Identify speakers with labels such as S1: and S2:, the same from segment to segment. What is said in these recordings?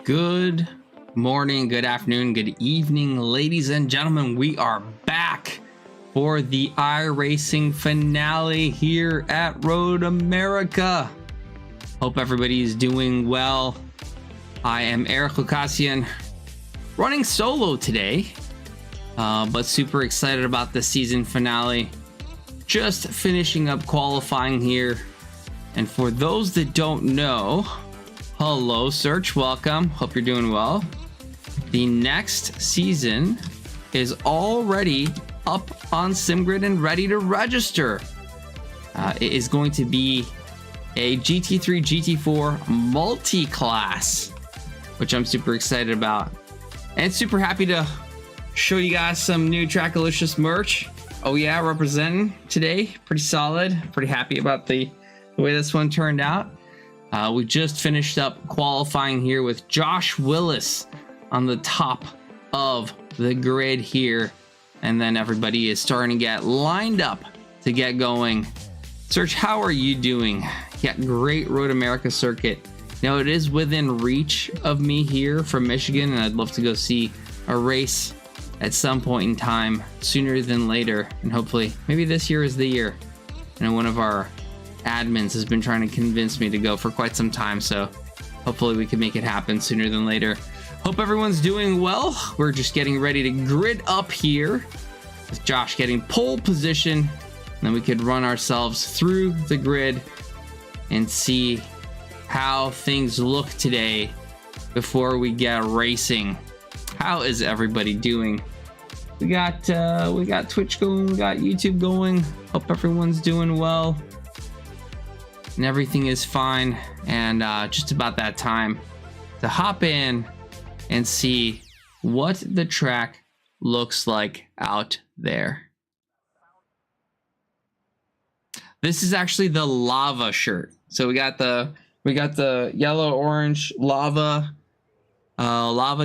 S1: Good morning, good afternoon, good evening, ladies and gentlemen. We are back for the iRacing finale here at Road America. Hope everybody is doing well. I am Ghoukasian, running solo today, but super excited about the season finale. Just finishing up qualifying here. And for those that don't know, hello, Search, welcome. Hope you're doing well. The next season is already up on SimGrid and ready to register. It is going to be a GT3, GT4 multi-class, which I'm super excited about. And super happy to show you guys some new TRACKILICIOUS merch. Oh yeah, representing today. Pretty solid. Pretty happy about the way this one turned out. We just finished up qualifying here with Josh Willis on the top of the grid here. And then everybody is starting to get lined up to get going. Search, how are you doing? Yeah, great Road America circuit. Now, it is within reach of me here from Michigan, and I'd love to go see a race at some point in time, sooner than later. And hopefully, maybe this year is the year. And one of our admins has been trying to convince me to go for quite some time, so hopefully we can make it happen sooner than later. Hope everyone's doing well. We're just getting ready to grid up here with Josh getting pole position, and then we could run ourselves through the grid and see how things look today before we get racing. How is everybody doing? We got Twitch going, we got YouTube going. Hope everyone's doing well and everything is fine, and just about that time to hop in and see what the track looks like out there. This is actually the lava shirt. So we got the yellow orange lava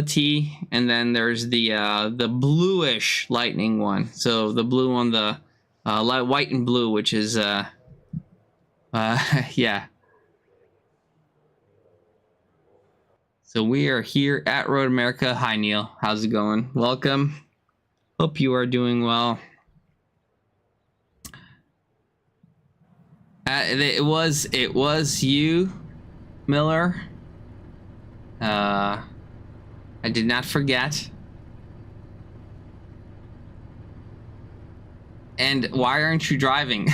S1: tee, and then there's the bluish lightning one. So the blue on the light white and blue, which is yeah. So we are here at Road America. Hi Neil, how's it going? Welcome. Hope you are doing well. It was you, Miller. I did not forget. And why aren't you driving?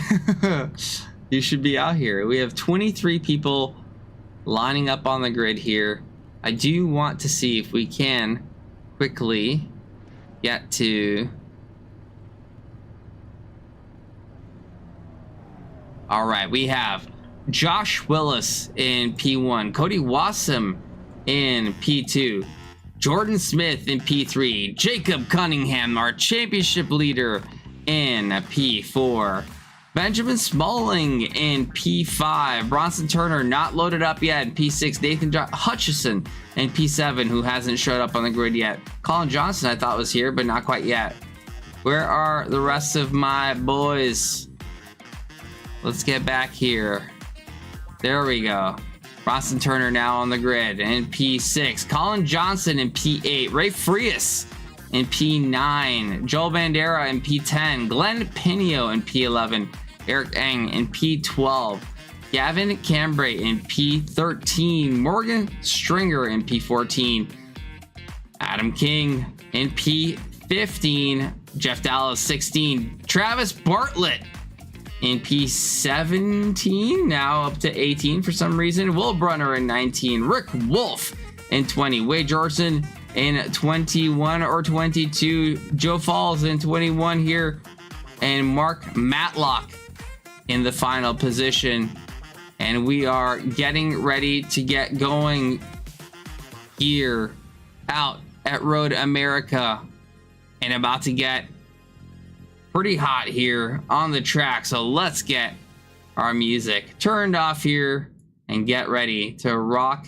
S1: You should be out here. We have 23 people lining up on the grid here. I do want to see if we can quickly get to... All right, we have Josh Willis in P1, Cody Wassam in P2, Jordan Smith in P3, Jacob Cunningham, our championship leader, in P4, Benjamin Smalling in P5, Bronson Turner not loaded up yet in P6, Nathan Hutchison in P7, who hasn't showed up on the grid yet. Colin Johnson I thought was here, but not quite yet. Where are the rest of my boys? Let's get back here. There we go. Bronson Turner now on the grid in P6, Colin Johnson in P8, Ray Frias in P9, Joel Bandera in P10, Glenn Pinio in P11, Eric Eng in P12, Gavin Cambray in P13, Morgan Stringer in P14, Adam King in P15, Jeff Dallas 16, Travis Bartlett in P17, now up to 18 for some reason, Will Brunner in 19, Rick Wolf in 20, Wade Jorson in 21 or 22, Joe Falls in 21 here, and Mark Matlock in the final position. And we are getting ready to get going here out at Road America, and about to get pretty hot here on the track. So let's get our music turned off here and get ready to rock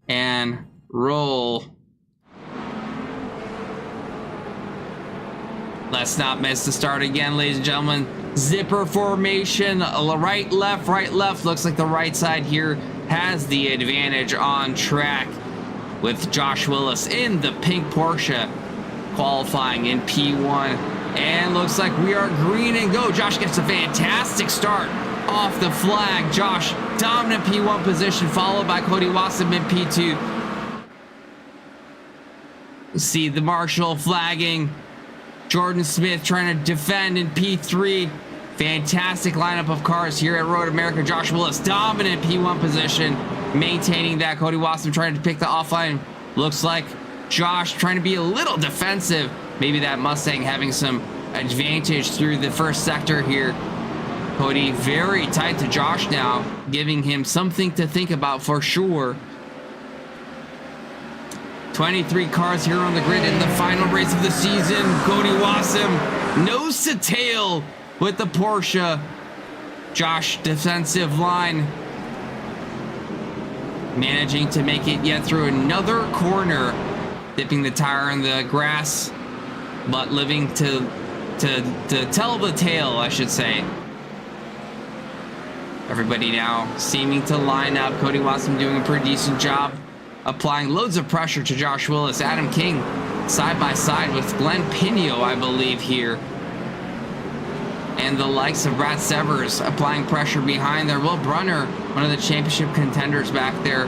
S1: and roll. Let's not miss the start again, ladies and gentlemen. Zipper formation, right, left, right, left. Looks like the right side here has the advantage on track. with Josh Willis in the pink Porsche, qualifying in P1. And looks like we are green and go. Josh gets a fantastic start off the flag. Josh, dominant P1 position, followed by Cody Wasson in P2. See the marshal flagging. Jordan Smith trying to defend in P3. Fantastic lineup of cars here at Road America. Josh Willis, dominant P1 position, maintaining that. Cody Wasson trying to pick the offline. Looks like Josh trying to be a little defensive. Maybe that Mustang having some advantage through the first sector here. Cody very tight to Josh now, giving him something to think about for sure. 23 cars here on the grid in the final race of the season. Cody Wasson, nose to tail with the Porsche. Josh, defensive line, managing to make it yet through another corner, dipping the tire in the grass, but living to tell the tale, I should say. Everybody now seeming to line up. Cody Wasson doing a pretty decent job, applying loads of pressure to Josh Willis. Adam King side by side with Glenn Pino, I believe, here. And the likes of Brad Severs applying pressure behind there. Will Brunner, one of the championship contenders back there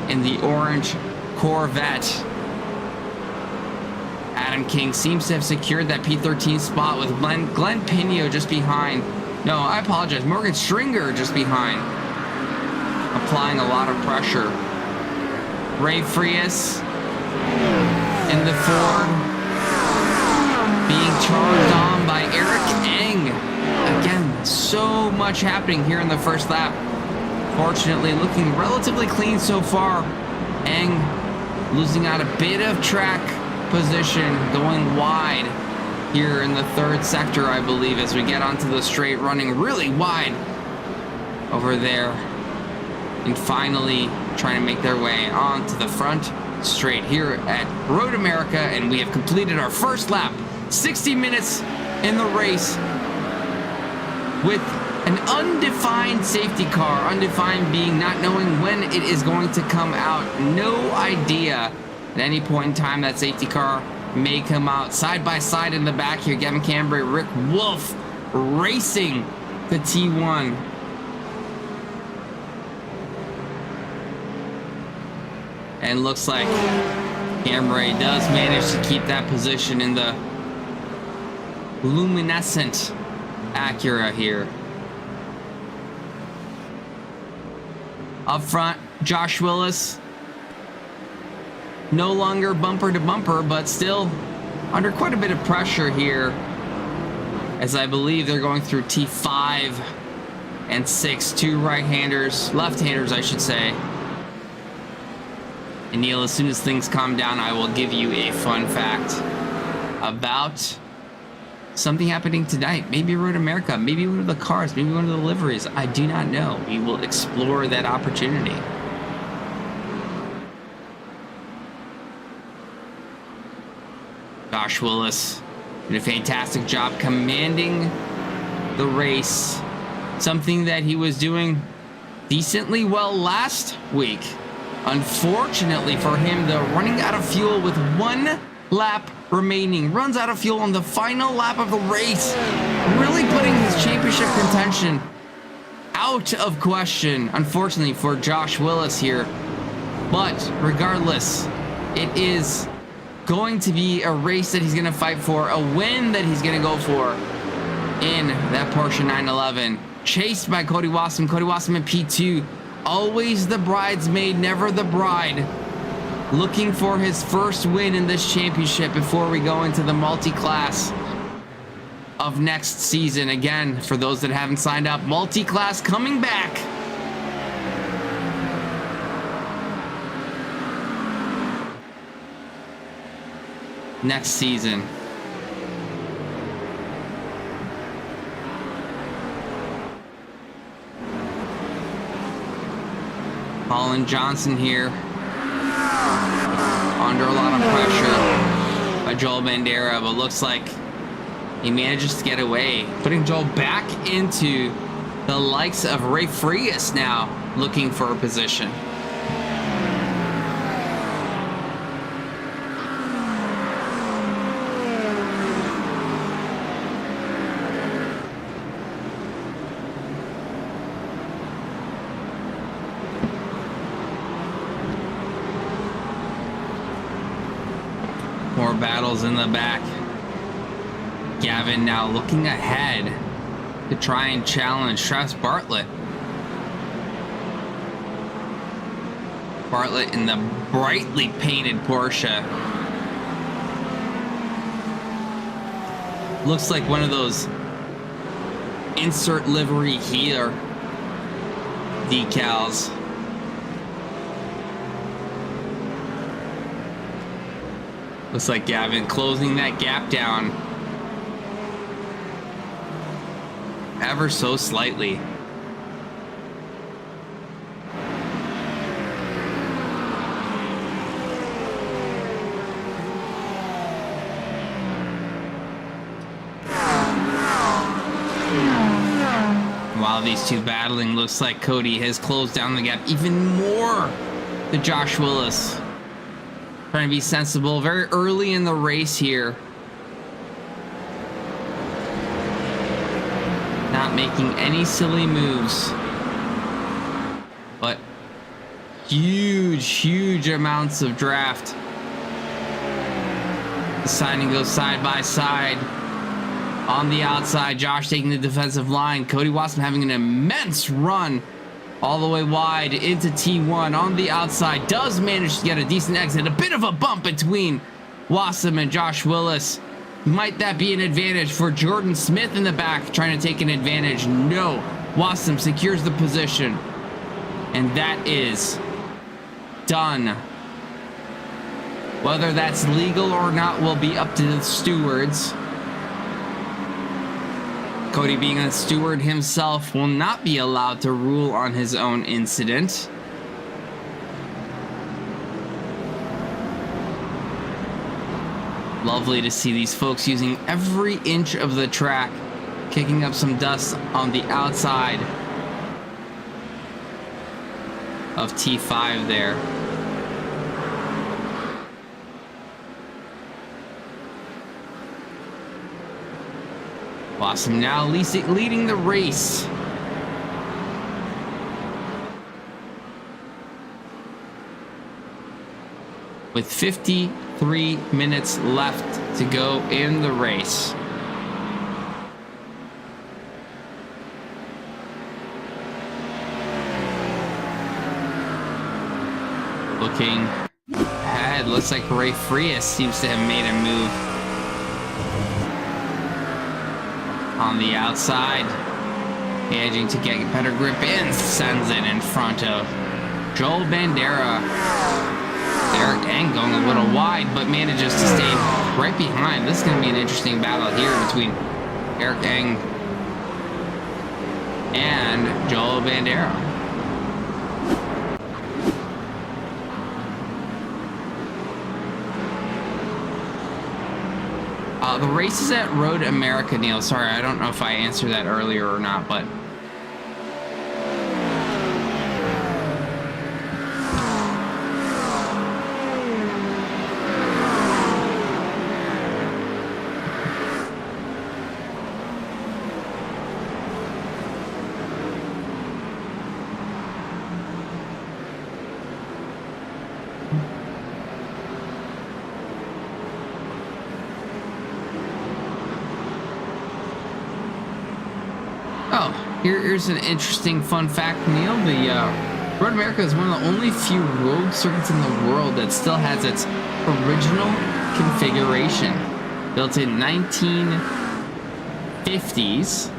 S1: in the orange Corvette. Adam King seems to have secured that P13 spot with Glenn Pino just behind. No, I apologize. Morgan Stringer just behind, applying a lot of pressure. Ray Frias in the Ford, being charged on by Eric Eng. Again, so much happening here in the first lap. Fortunately, looking relatively clean so far. Eng losing out a bit of track position, going wide here in the third sector, I believe, as we get onto the straight, running really wide over there. And finally trying to make their way onto the front straight here at Road America, and we have completed our first lap. 60 minutes in the race with an undefined safety car. Undefined being not knowing when it is going to come out. No idea at any point in time that safety car may come out. Side by side in the back here, Gavin Cambry, Rick Wolf racing the T1. And looks like Cambry does manage to keep that position in the luminescent Acura here. Up front, Josh Willis, no longer bumper to bumper, but still under quite a bit of pressure here, as I believe they're going through T5 and 6, two right-handers, left-handers, I should say. And Neil, as soon as things calm down, I will give you a fun fact about something happening tonight. Maybe Road America, maybe one of the cars, maybe one of the liveries. I do not know. We will explore that opportunity. Josh Willis did a fantastic job commanding the race. Something that he was doing decently well last week. Unfortunately for him, though, running out of fuel with one lap remaining. Runs out of fuel on the final lap of the race, really putting his championship contention out of question, unfortunately for Josh Willis here. But regardless, it is going to be a race that he's going to fight for, a win that he's going to go for in that Porsche 911. Chased by Cody Wasson. Cody Wasson in P2. Always the bridesmaid, never the bride. Looking for his first win in this championship before we go into the multi-class of next season. Again, for those that haven't signed up, multi-class coming back. Next season. Colin Johnson here, under a lot of pressure by Joel Bandera, but looks like he manages to get away, putting Joel back into the likes of Ray Frias now, looking for a position. More battles in the back. Gavin now looking ahead to try and challenge Travis Bartlett. Bartlett in the brightly painted Porsche. Looks like one of those insert livery here decals. Looks like Gavin closing that gap down ever so slightly. While these two battling, looks like Cody has closed down the gap even more to Josh Willis. Trying to be sensible very early in the race here. Not making any silly moves. But huge amounts of draft. Deciding to go side by side. On the outside, Josh taking the defensive line. Cody Watson having an immense run all the way wide into T1 on the outside. Does manage to get a decent exit. A bit of a bump between Wasson and Josh Willis. Might that be an advantage for Jordan Smith in the back trying to take an advantage? No. Wasson secures the position. And that is done. Whether that's legal or not will be up to the stewards. Cody, being a steward himself, will not be allowed to rule on his own incident. Lovely to see these folks using every inch of the track, kicking up some dust on the outside of T5 there. Awesome. Now leading the race. With 53 minutes left to go in the race. Looking ahead, looks like Ray Frias seems to have made a move. On the outside, managing to get better grip in, sends it in front of Joel Bandera. Eric Eng going a little wide, but manages to stay right behind. This is going to be an interesting battle here between Eric Eng and Joel Bandera. The race is at Road America, Neil. Sorry, I don't know if I answered that earlier or not, but... Here's an interesting fun fact, Neil. The Road America is one of the only few road circuits in the world that still has its original configuration. Built in 1950s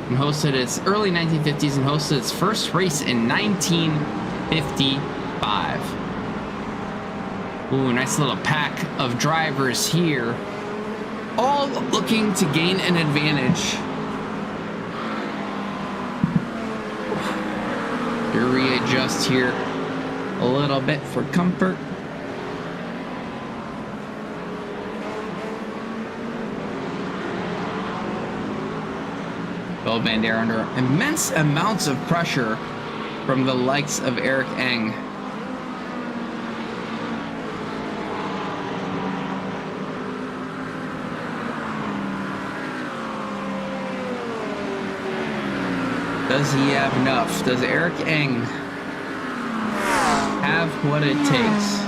S1: and hosted its early 1950s and hosted its first race in 1955. Ooh, nice little pack of drivers here, all looking to gain an advantage. Readjust here a little bit for comfort. Joel Bandera under immense amounts of pressure from the likes of Eric Eng. Does he have enough? Does Eric Eng have what it takes?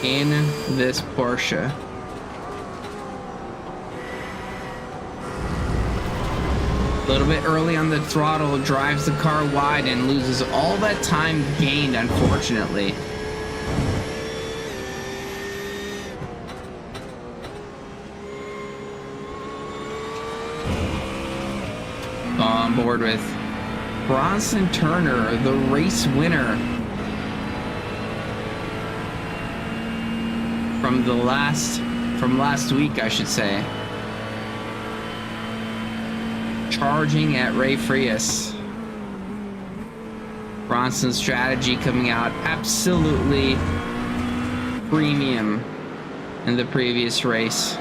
S1: in this Porsche. A little bit early on the throttle, drives the car wide and loses all that time gained, unfortunately. On board with Bronson Turner, the race winner from last week, I should say. Charging at Ray Frias. Bronson's strategy coming out absolutely premium in the previous race.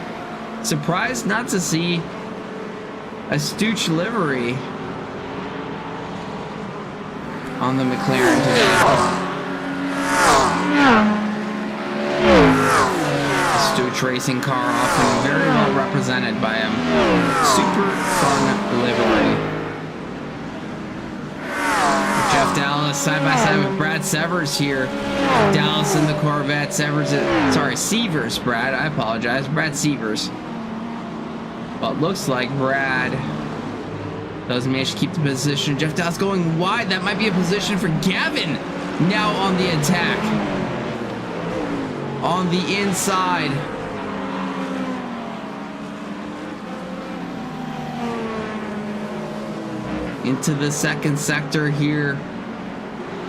S1: Surprised not to see a Stooch livery on the McLaren today. Stooch racing car often very well represented by a super fun livery. Jeff Dallas side by side with Brad Severs here. Dallas in the Corvette, Severs, Brad, I apologize, Brad Severs. Well, it looks like Brad doesn't manage to keep the position. Jeff Dallas going wide. That might be a position for Gavin. Now on the attack. On the inside. Into the second sector here.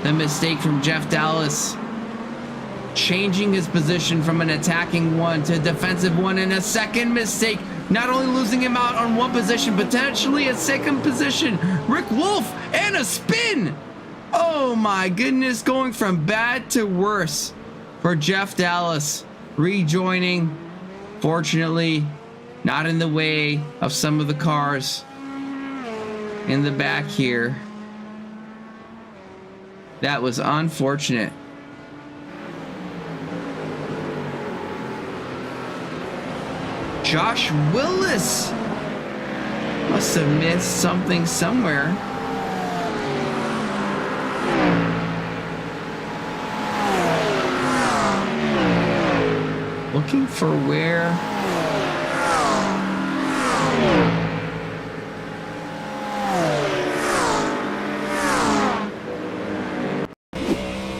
S1: The mistake from Jeff Dallas. Changing his position from an attacking one to a defensive one, and a second mistake. Not only losing him out on one position, potentially a second position. Rick Wolf and a spin. Oh my goodness, going from bad to worse for Jeff Dallas. Rejoining, fortunately, not in the way of some of the cars in the back here. That was unfortunate. Josh Willis must have missed something somewhere. Looking for where.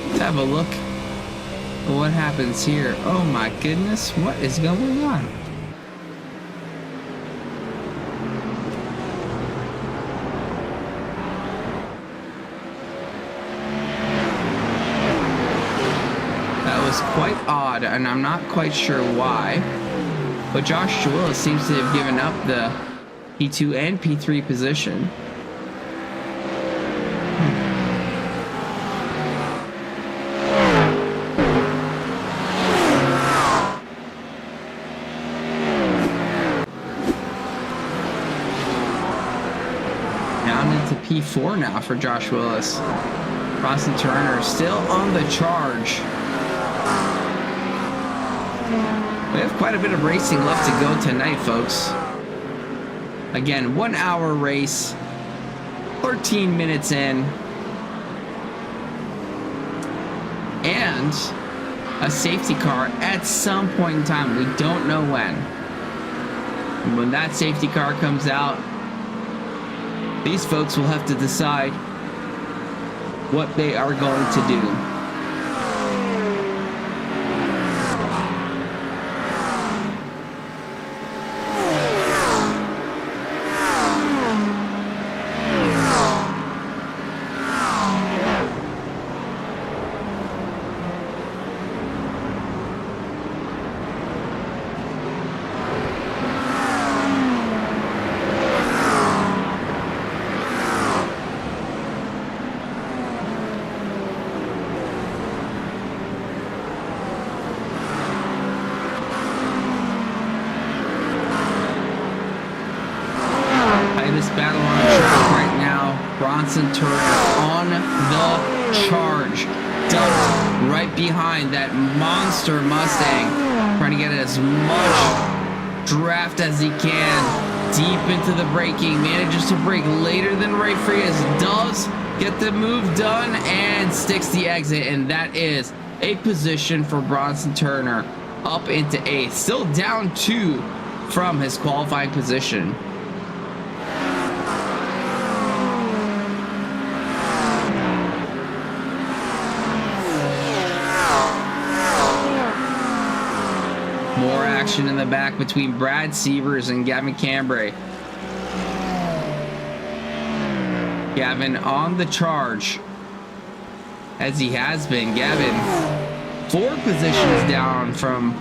S1: Let's have a look at what happens here. Oh my goodness, what is going on? Quite odd, and I'm not quite sure why, but Josh Willis seems to have given up the P2 and P3 position. Down into P4 now for Josh Willis. Bronson Turner still on the charge. We have quite a bit of racing left to go tonight, folks. Again, 1 hour race, 13 minutes in, and a safety car at some point in time. We don't know when. And when that safety car comes out, these folks will have to decide what they are going to do. Battle on the track right now. Bronson Turner on the charge. Dumped right behind that monster Mustang. Trying to get as much draft as he can. Deep into the braking. Manages to brake later than Ray Frias. Does get the move done and sticks the exit. And that is a position for Bronson Turner up into 8th, still down 2 from his qualifying position. More action in the back between Brad Sievers and Gavin Cambrai. Gavin on the charge, as he has been. Gavin 4 positions down from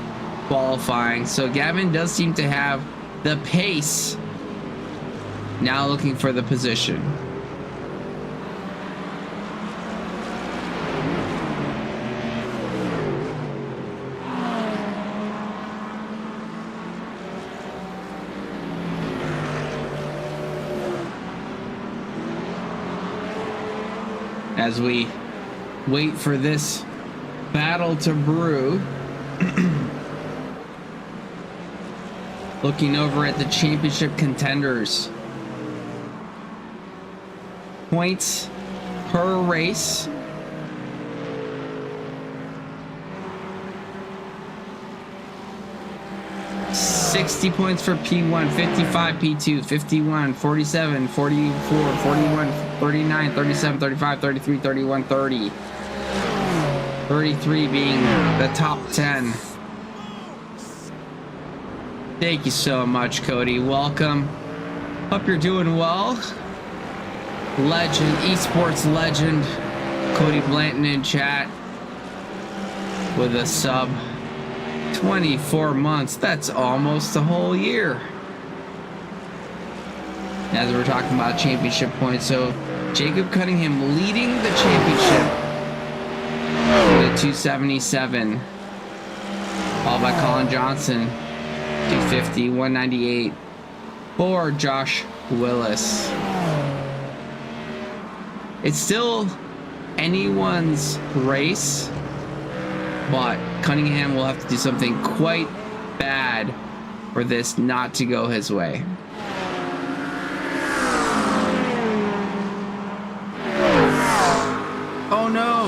S1: qualifying, so Gavin does seem to have the pace. Now looking for the position. As we wait for this battle to brew, looking over at the championship contenders. Points per race. $60 points for P1, 55 P2, 51, 47, 44, 41, 39, 37, 35, 33, 31, 30. 33 being the top 10. Thank you so much, Cody. Welcome. Hope you're doing well. Legend, esports legend, Cody Blanton in chat with a sub. 24 months, that's almost a whole year. As we're talking about championship points, so Jacob Cunningham leading the championship with a 277, followed by Colin Johnson 250, 198 for Josh Willis. It's still anyone's race, but Cunningham will have to do something quite bad for this not to go his way. Oh no!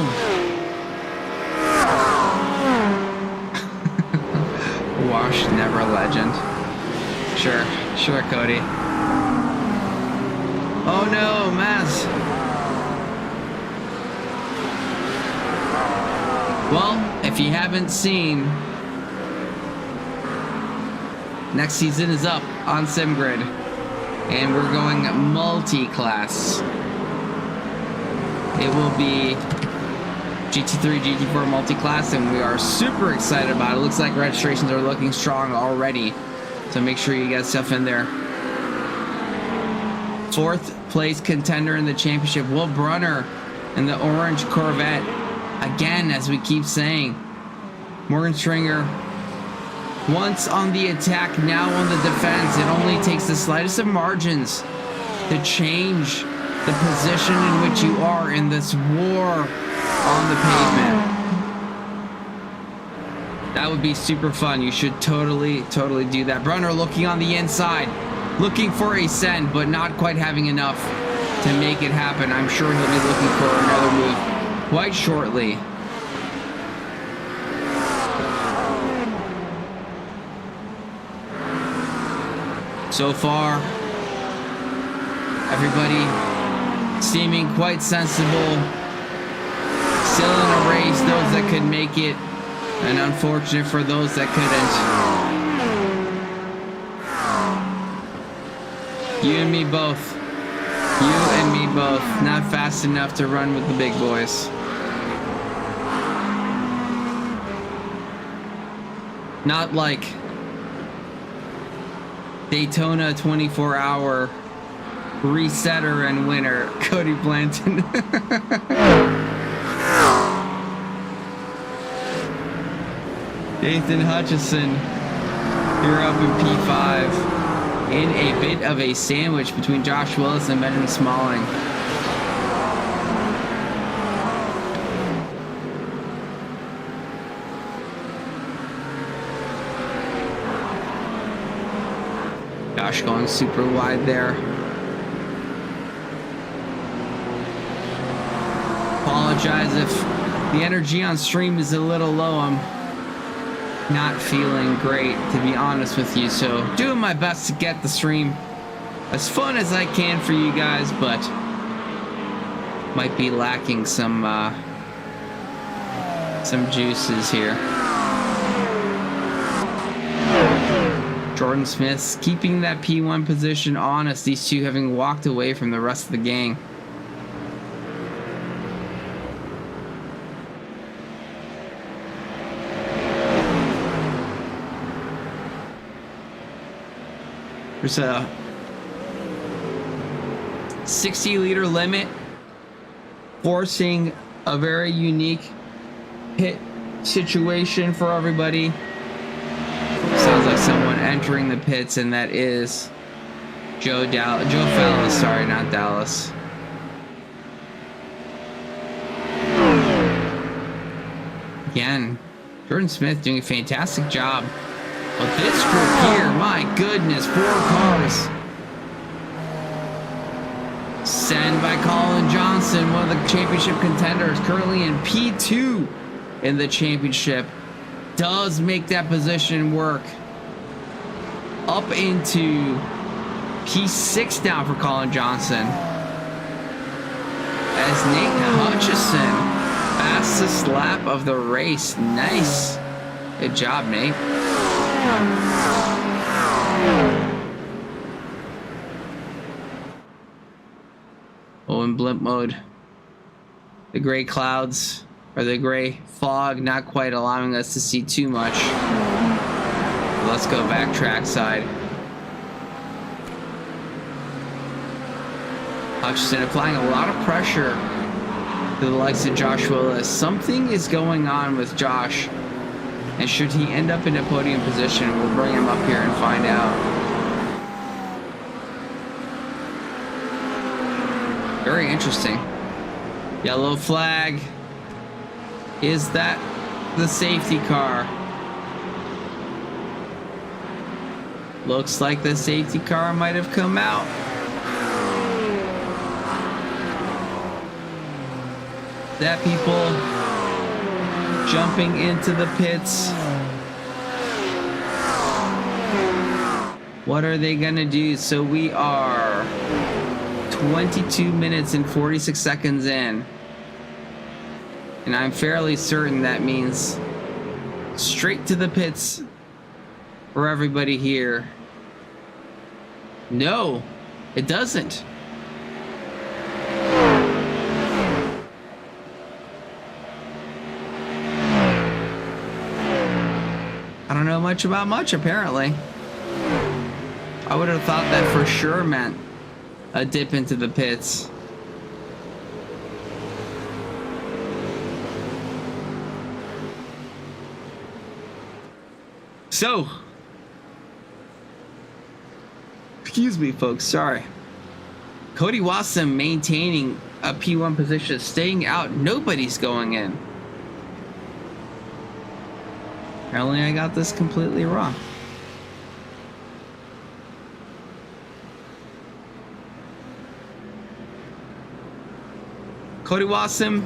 S1: Wash, never a legend. Sure, Cody. Oh no, Maz. Well, if you haven't seen, next season is up on SimGrid, and we're going multi-class. It will be GT3, GT4 multi-class, and we are super excited about it. Looks like registrations are looking strong already, so make sure you get stuff in there. 4th place contender in the championship, Will Brunner in the orange Corvette. Again, as we keep saying, Morgan Stringer once on the attack, now on the defense. It only takes the slightest of margins to change the position in which you are in this war on the pavement. That would be super fun. You should totally do that. Brunner looking on the inside, looking for a send, but not quite having enough to make it happen. I'm sure he'll be looking for another move quite shortly. So far, everybody seeming quite sensible. Still in a race, those that could make it, and unfortunate for those that couldn't. You and me both. You and me both. Not fast enough to run with the big boys. Not like Daytona 24-hour resetter and winner, Cody Blanton. Nathan Hutchison, you're up in P5 in a bit of a sandwich between Josh Willis and Benjamin Smalling. Josh going super wide there. Apologize if The energy on stream is a little low. I'm not feeling great, to be honest with you. So doing my best to get the stream as fun as I can for you guys, but might be lacking some juices here. Jordan Smith's keeping that P1 position honest, these two having walked away from the rest of the gang. There's a 60-liter limit, forcing a very unique pit situation for everybody. Sounds like someone entering the pits, and that is Joe Fellas, sorry, not Dallas. Again, Jordan Smith doing a fantastic job. But this group here, my goodness, 4 cars. Sent by Colin Johnson, one of the championship contenders, currently in P2 in the championship. Does make that position work. Up into P6 now for Colin Johnson. As Nate Hutchison, fastest lap of the race. Nice. Good job, Nate. Oh, in blimp mode. The gray clouds, or the gray fog, not quite allowing us to see too much. Let's go back trackside. Hutchison applying a lot of pressure to the likes of Josh Willis. Something is going on with Josh, and should he end up in a podium position, we'll bring him up here and find out. Very interesting. Yellow flag. Is that the safety car? Looks like the safety car might have come out. That people jumping into the pits. What are they gonna do? So we are 22 minutes and 46 seconds in. And I'm fairly certain that means straight to the pits for everybody here. No, it doesn't. I don't know much about much, apparently. I would have thought that for sure meant a dip into the pits. So, excuse me, folks, sorry. Cody Wasson maintaining a P1 position, staying out. Nobody's going in. Apparently I got this completely wrong. Cody Wasson,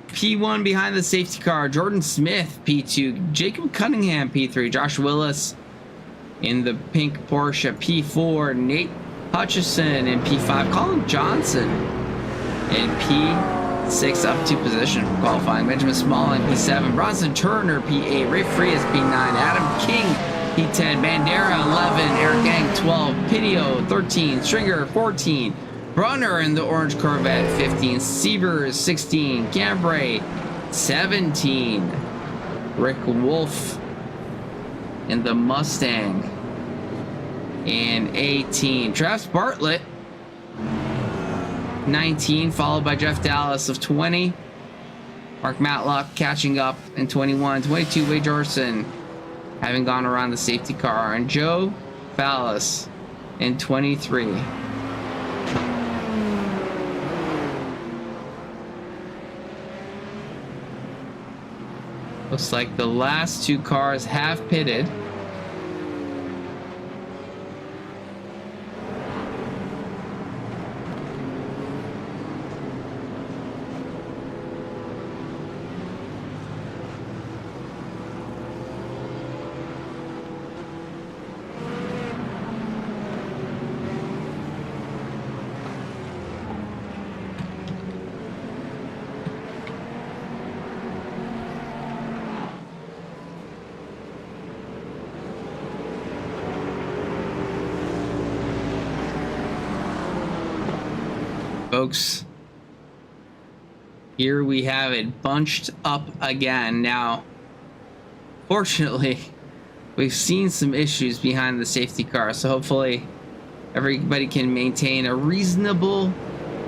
S1: P1 behind the safety car. Jordan Smith, P2. Jacob Cunningham, P3. Josh Willis in the pink Porsche, P4. Nate Hutchison in P5. Colin Johnson in P6, up 2 position for qualifying. Benjamin Small in P7. Bronson Turner, P8. Ray Frias, P9. Adam King, P10. Bandera, 11. Eric Gang, 12. Pidio, 13. Stringer, 14. Brunner in the orange Corvette, 15. Siebers, 16. Cambrai, 17. Rick Wolf in the Mustang, and 18. Travis Bartlett, 19, followed by Jeff Dallas of 20. Mark Matlock catching up in 21. 22, Wade Jorson having gone around the safety car, and Joe Fallis in 23. Looks like the last 2 cars have pitted. folks. Here we have it bunched up again. Now, fortunately, we've seen some issues behind the safety car, so hopefully everybody can maintain a reasonable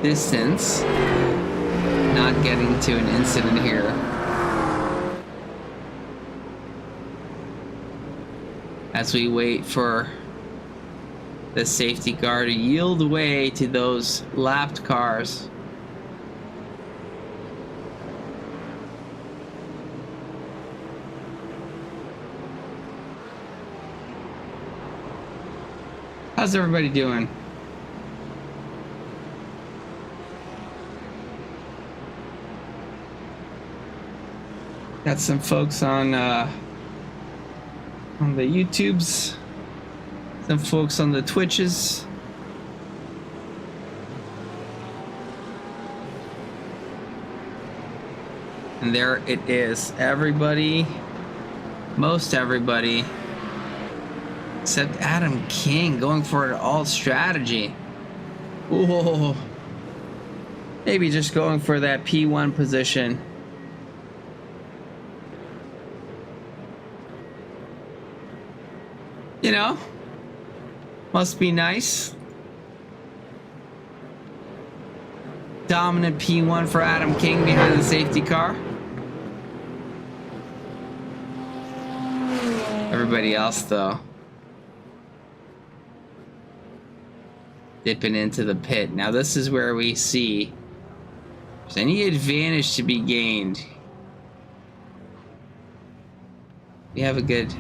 S1: distance, not getting to an incident here. As we wait for the safety car to yield way to those lapped cars. How's everybody doing? Got some folks on the YouTubes, some folks on the Twitches. And there it is. Everybody, most everybody, except Adam King, going for an alt strategy. Whoa. Maybe just going for that P1 position. You know, must be nice. Dominant P1 for Adam King behind the safety car. Everybody else, though, dipping into the pit. Now this is where we see if there's any advantage to be gained. We have a good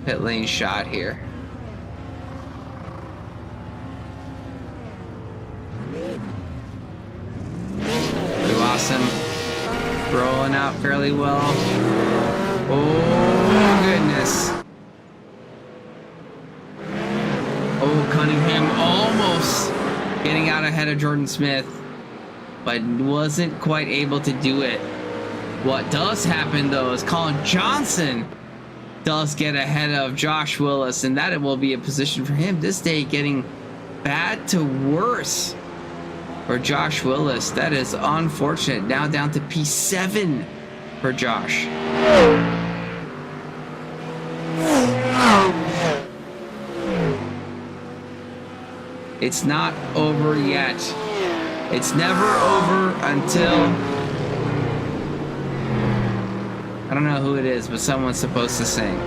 S1: pit lane shot here. Ghoukasian rolling out fairly well. Oh goodness. Oh, Cunningham almost getting out ahead of Jordan Smith, but wasn't quite able to do it. What does happen though is Colin Johnson does get ahead of Josh Willis, and that will be a position for him this day, getting bad to worse for Josh Willis. That is unfortunate. Now down to P7 for Josh. It's not over yet. It's never over until... I don't know who it is, but someone's supposed to sing.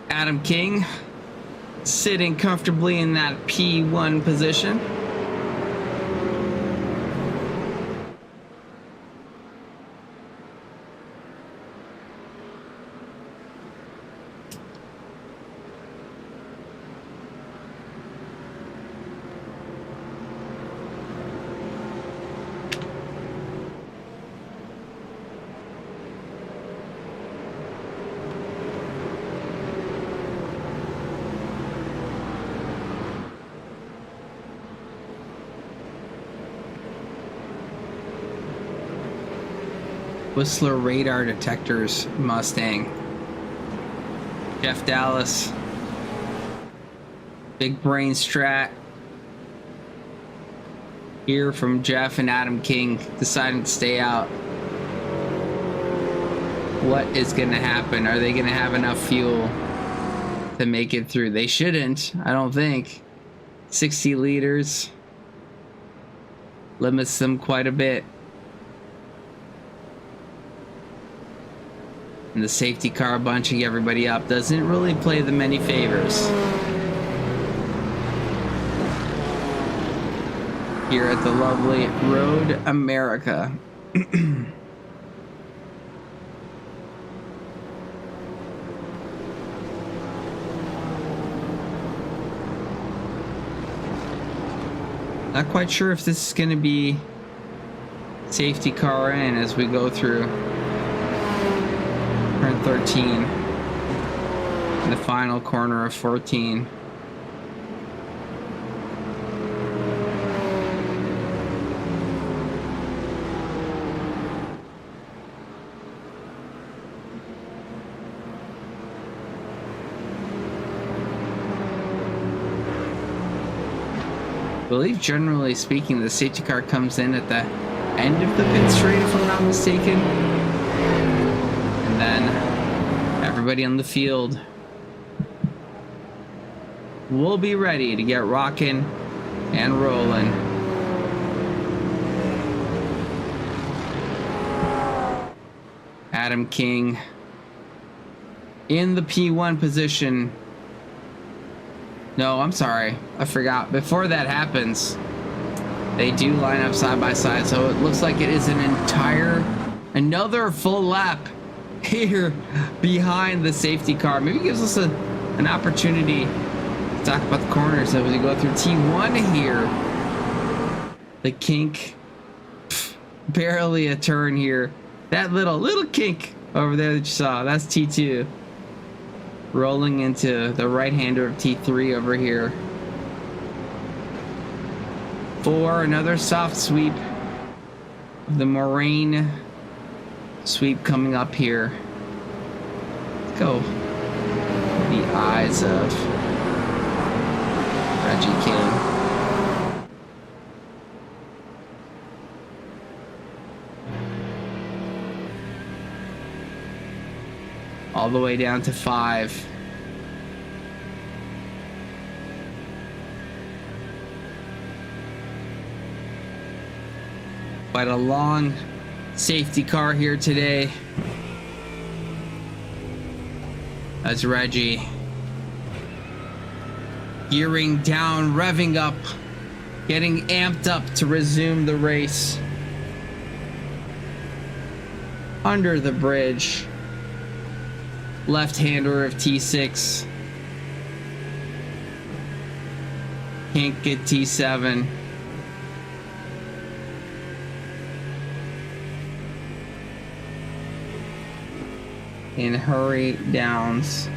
S1: Adam King sitting comfortably in that P1 position. Whistler radar detectors Mustang. Jeff Dallas. Big brain strat. Here from Jeff and Adam King deciding to stay out. What is going to happen? Are they going to have enough fuel to make it through? They shouldn't, I don't think. 60 liters limits them quite a bit. And the safety car bunching everybody up doesn't really play them any favors. Here at the lovely Road America. Not quite sure if this is going to be safety car in as we go through turn 13 in the final corner of 14. believe generally speaking, the safety car comes in at the end of the pit straight, if I'm not mistaken. And then everybody on the field will be ready to get rocking and rolling. Adam King in the P1 position. No, I'm sorry. I forgot. Before that happens, they do line up side by side. So it looks like it is another full lap here behind the safety car. Maybe gives us an opportunity to talk about the corners as we go through T1 here. The kink, barely a turn here. That little kink over there that you saw, that's T2. Rolling into the right-hander of T3 over here. 4, another soft sweep. The Moraine sweep coming up here. Let's go. The eyes of Reggie King. All the way down to 5. Quite a long safety car here today. As Reggie gearing down, revving up, getting amped up to resume the race. Under the bridge. Left-hander of T6. Kink at T7. And hurry downs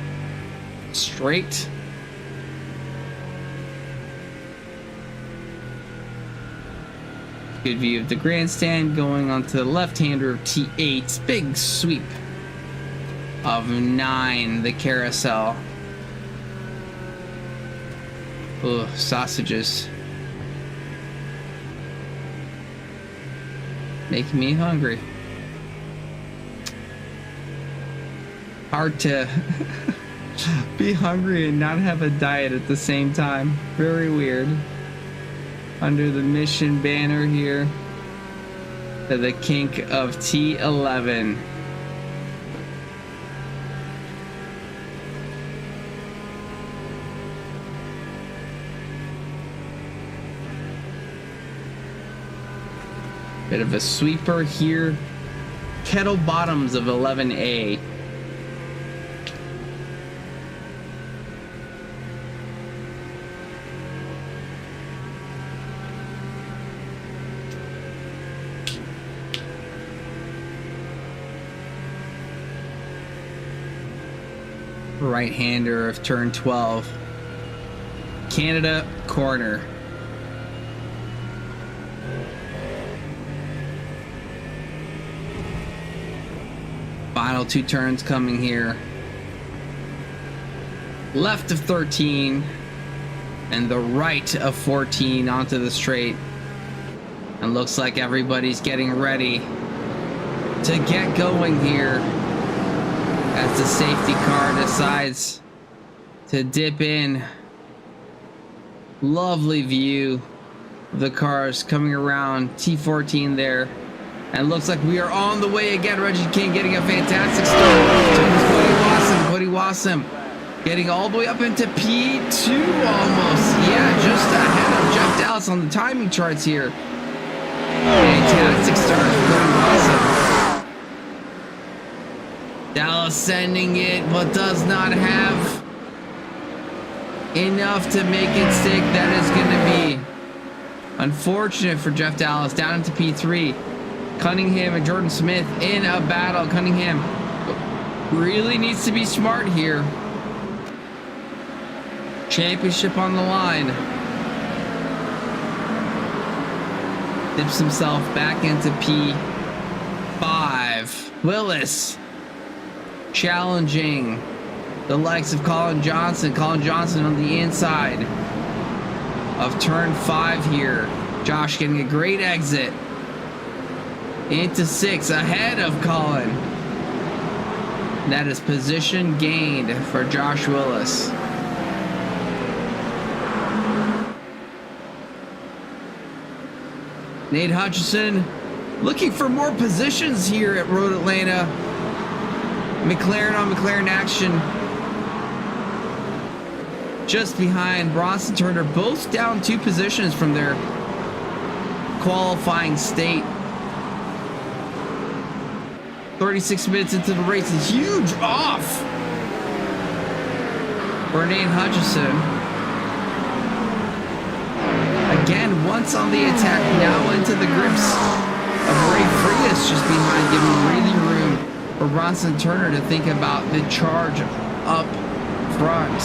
S1: straight. Good view of the grandstand going onto the left-hander of T8. Big sweep of 9, the carousel. Ugh, sausages. Making me hungry. Hard to be hungry and not have a diet at the same time. Very weird. Under the mission banner here to the kink of T11. Bit of a sweeper here. Kettle bottoms of 11A. Right-hander of turn 12. Canada corner. Final 2 turns coming here. Left of 13 and the right of 14 onto the straight. And looks like everybody's getting ready to get going here as the safety car decides to dip in. Lovely view of the cars coming around T14 there. And it looks like we are on the way again. Reggie King getting a fantastic start. Cody Wassam getting all the way up into P2 almost. Yeah, just ahead of Jeff Dallas on the timing charts here. Fantastic start for Cody Wassam. Dallas sending it, but does not have enough to make it stick. That is going to be unfortunate for Jeff Dallas. Down into P3. Cunningham and Jordan Smith in a battle. Cunningham really needs to be smart here. Championship on the line. Dips himself back into P5. Willis challenging the likes of Colin Johnson. Colin Johnson on the inside. of turn 5 here. Josh getting a great exit into 6 ahead of Colin. That is position gained for Josh Willis. Nate Hutchison looking for more positions here at Road Atlanta. McLaren on McLaren action. Just behind Bronson Turner, both down 2 positions from their qualifying state. 36 minutes into the race, a huge off for Nate Hutchison. Again, once on the attack, now into the grips of Ray Frias just behind, giving breathing room for Bronson Turner to think about the charge up front.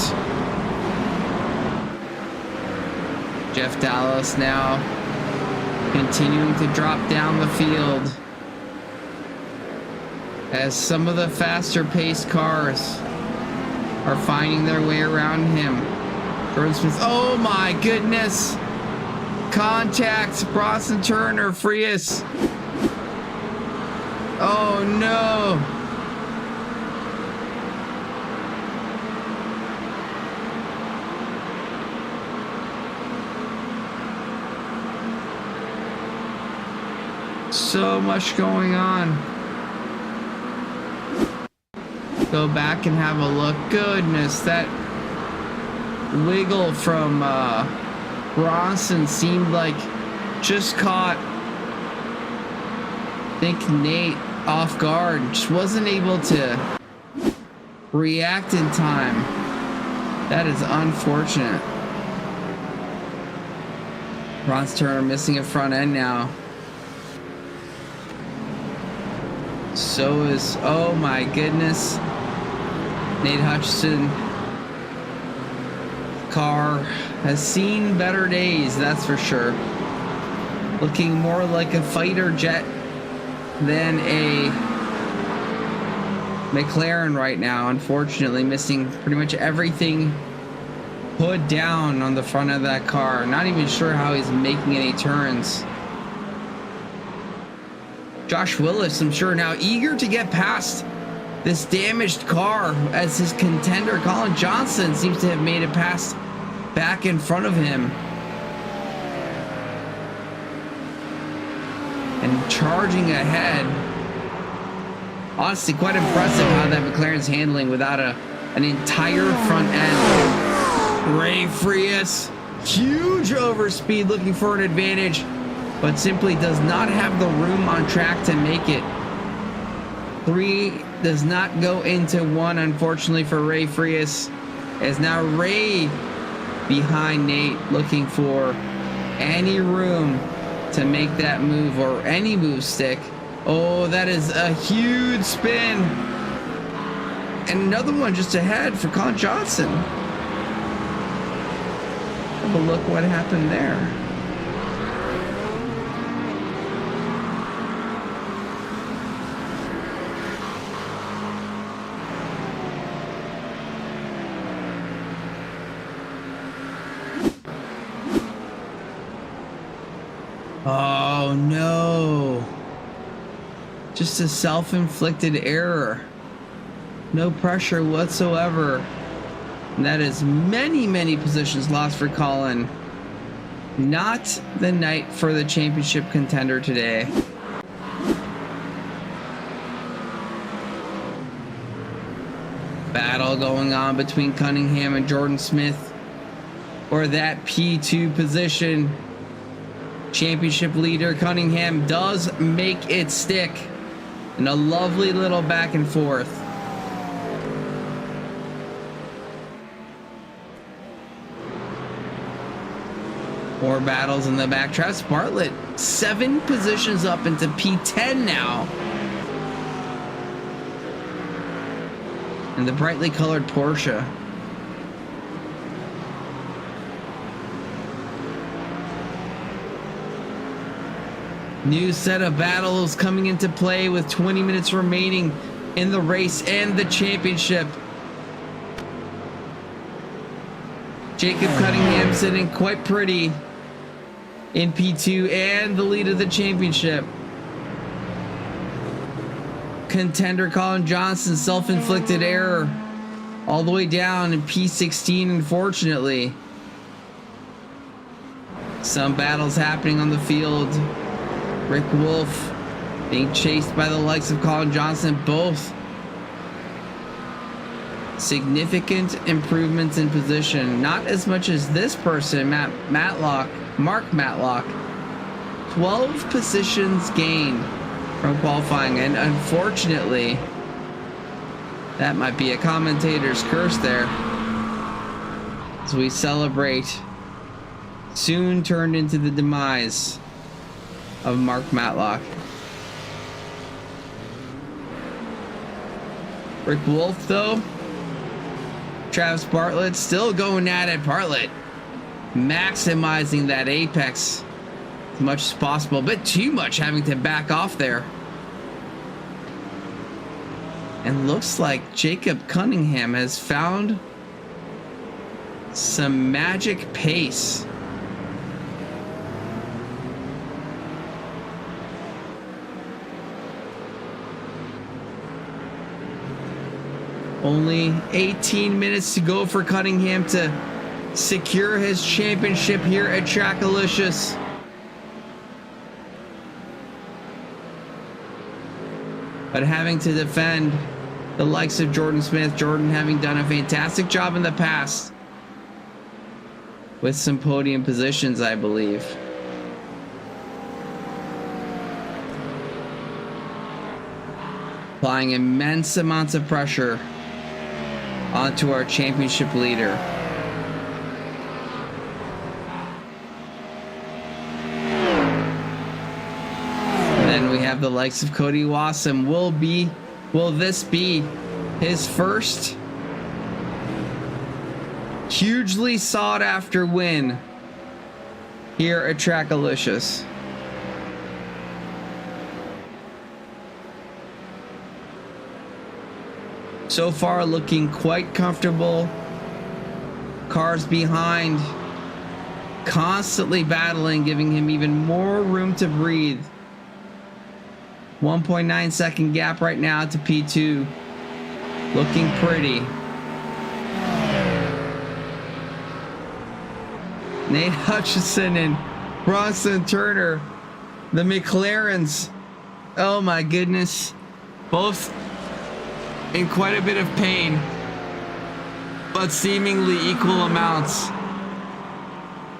S1: Jeff Dallas now continuing to drop down the field as some of the faster paced cars are finding their way around him. Jordan Smith, oh my goodness. Contact Bronson Turner, Frias. Oh no. So much going on. Go back and have a look. Goodness, that wiggle from Bronson seemed like just caught, I think, Nate off guard. Just wasn't able to react in time. That is unfortunate. Bronson Turner missing a front end now. So is, oh my goodness, Nate Hutchison. Car has seen better days, that's for sure. Looking more like a fighter jet than a McLaren right now. Unfortunately, missing pretty much everything put down on the front of that car. Not even sure how he's making any turns. Josh Willis, I'm sure, now eager to get past this damaged car as his contender Colin Johnson seems to have made it past back in front of him. And charging ahead. Honestly, quite impressive how that McLaren's handling without an entire front end. Ray Frias, huge overspeed, looking for an advantage, but simply does not have the room on track to make it. 3 does not go into 1, unfortunately, for Ray Frias. As now Ray behind Nate, looking for any room to make that move or any move stick. Oh, that is a huge spin. And another one just ahead for Colin Johnson. Have a look what happened there. Oh no. Just a self-inflicted error. No pressure whatsoever. And that is many positions lost for Colin. Not the night for the championship contender today. Battle going on between Cunningham and Jordan Smith for that P2 position. Championship leader Cunningham does make it stick in a lovely little back and forth. More battles in the back. Travis Bartlett 7 positions up into P10 now. And the brightly colored Porsche. New set of battles coming into play with 20 minutes remaining in the race and the championship. Jacob Cunningham sitting quite pretty in P2 and the lead of the championship. Contender Colin Johnson, self-inflicted error all the way down in P16, unfortunately. Some battles happening on the field. Rick Wolf being chased by the likes of Colin Johnson. Both significant improvements in position. Not as much as this person, Mark Matlock. 12 positions gained from qualifying, and unfortunately that might be a commentator's curse there as we celebrate soon turned into the demise of Mark Matlock. Rick Wolf though, Travis Bartlett still going at it. Bartlett maximizing that apex as much as possible. A bit too much, having to back off there. And looks like Jacob Cunningham has found some magic pace. Only 18 minutes to go for Cunningham to secure his championship here at TRACKILICIOUS. But having to defend the likes of Jordan Smith. Jordan having done a fantastic job in the past with some podium positions, I believe. Applying immense amounts of pressure onto our championship leader. And then we have the likes of Cody Wassam. Will this be his first hugely sought after win here at TRACKILICIOUS? So far looking quite comfortable. Cars behind constantly battling, giving him even more room to breathe. 1.9 second gap right now to P2. Looking pretty. Nate Hutchison and Bronson Turner, the McLarens. Oh my goodness. Both in quite a bit of pain, but seemingly equal amounts.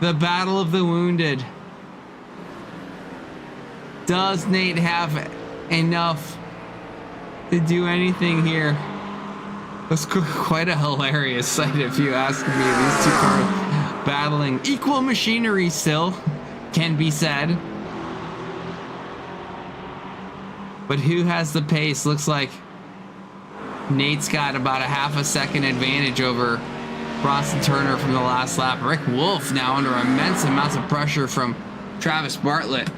S1: The battle of the wounded. Does Nate have enough to do anything here? It's quite a hilarious sight, if you ask me. These two cars battling. Equal machinery still, can be said. But who has the pace? Looks like Nate's got about a half a second advantage over Bronson Turner from the last lap. Rick Wolf now under immense amounts of pressure from Travis Bartlett.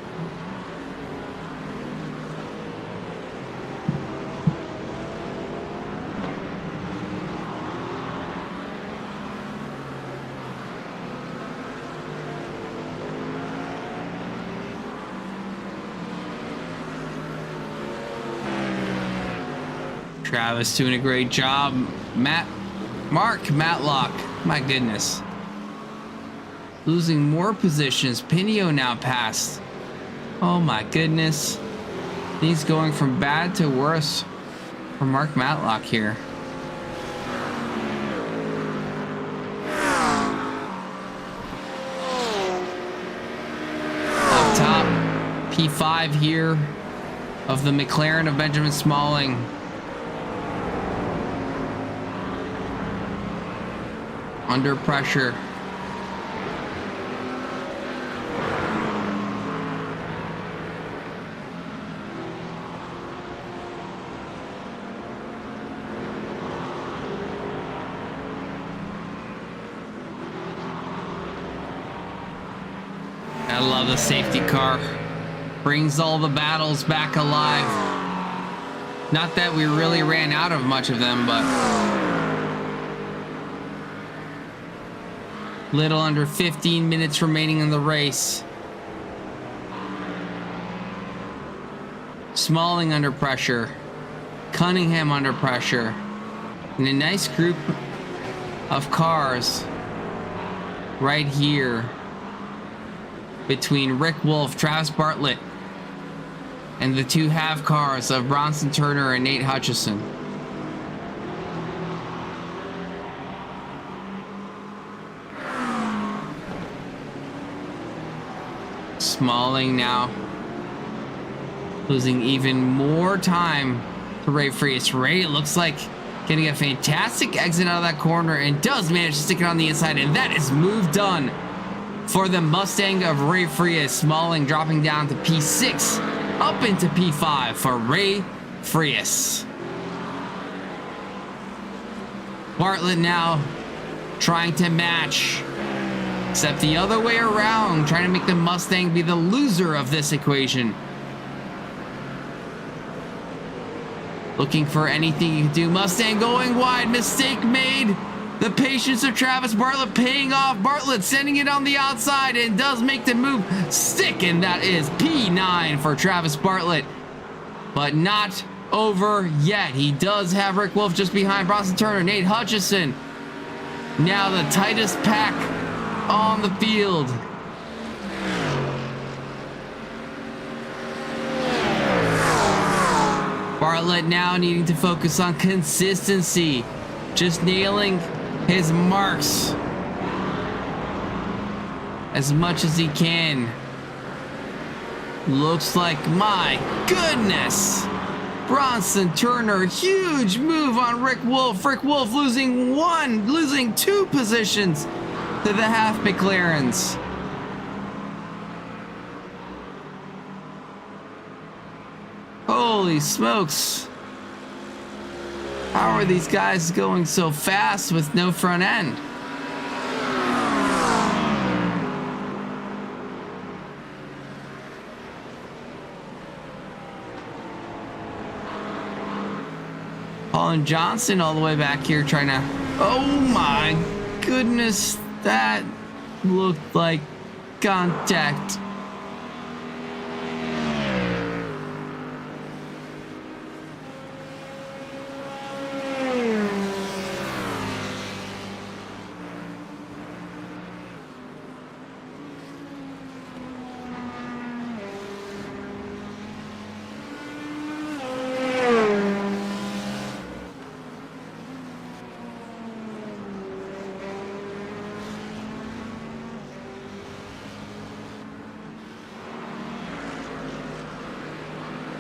S1: Travis doing a great job. Mark Matlock, my goodness. Losing more positions. Pinio now passed. Oh my goodness. He's going from bad to worse for Mark Matlock here. Up top, P5 here of the McLaren of Benjamin Smalling. Under pressure. I love the safety car. Brings all the battles back alive. Not that we really ran out of much of them, but Little under 15 minutes remaining in the race. Smalling under pressure. Cunningham under pressure. And a nice group of cars right here between Rick Wolf, Travis Bartlett, and the two half cars of Bronson Turner and Nate Hutchison. Smalling now losing even more time to Ray Frias. Ray, it looks like, getting a fantastic exit out of that corner and does manage to stick it on the inside, and that is move done for the Mustang of Ray Frias. Smalling dropping down to P6, up into P5 for Ray Frias. Bartlett now trying to match, except the other way around, trying to make the Mustang be the loser of this equation. Looking for anything you can do. Mustang going wide. Mistake made. The patience of Travis Bartlett paying off. Bartlett sending it on the outside and does make the move stick. And that is P9 for Travis Bartlett. But not over yet. He does have Rick Wolf just behind Bronson Turner. Nate Hutchison. Now the tightest pack on the field. Bartlett now needing to focus on consistency, just nailing his marks as much as he can. Looks like, my goodness, Bronson Turner, huge move on Rick Wolf. Rick Wolf losing two positions to the half McLarens. Holy smokes. How are these guys going so fast with no front end? Colin Johnson all the way back here trying to... Oh my goodness, that looked like contact.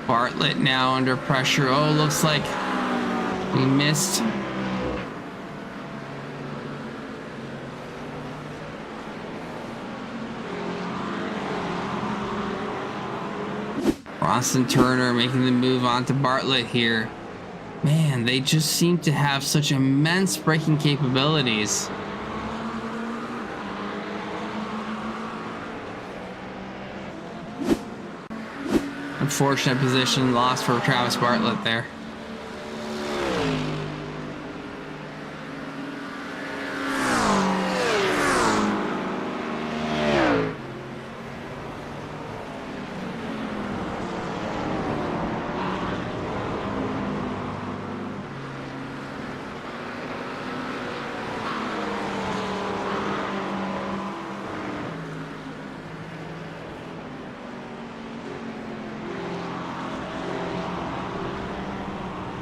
S1: Bartlett now under pressure. Oh, looks like he missed. Bronson Turner making the move onto Bartlett here. Man, they just seem to have such immense braking capabilities. Unfortunate position lost for Travis Bartlett there.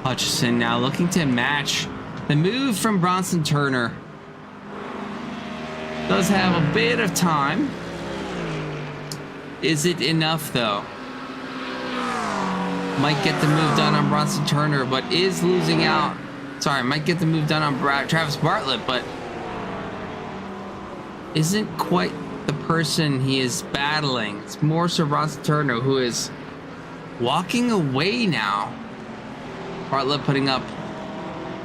S1: Hutchison now looking to match the move from Bronson Turner. Does have a bit of time. Is it enough though? Might get the move done on Bronson Turner, but is losing out. Sorry, might get the move done on Travis Bartlett, but isn't quite the person he is battling. It's more so Bronson Turner, who is walking away now. Bartlett putting up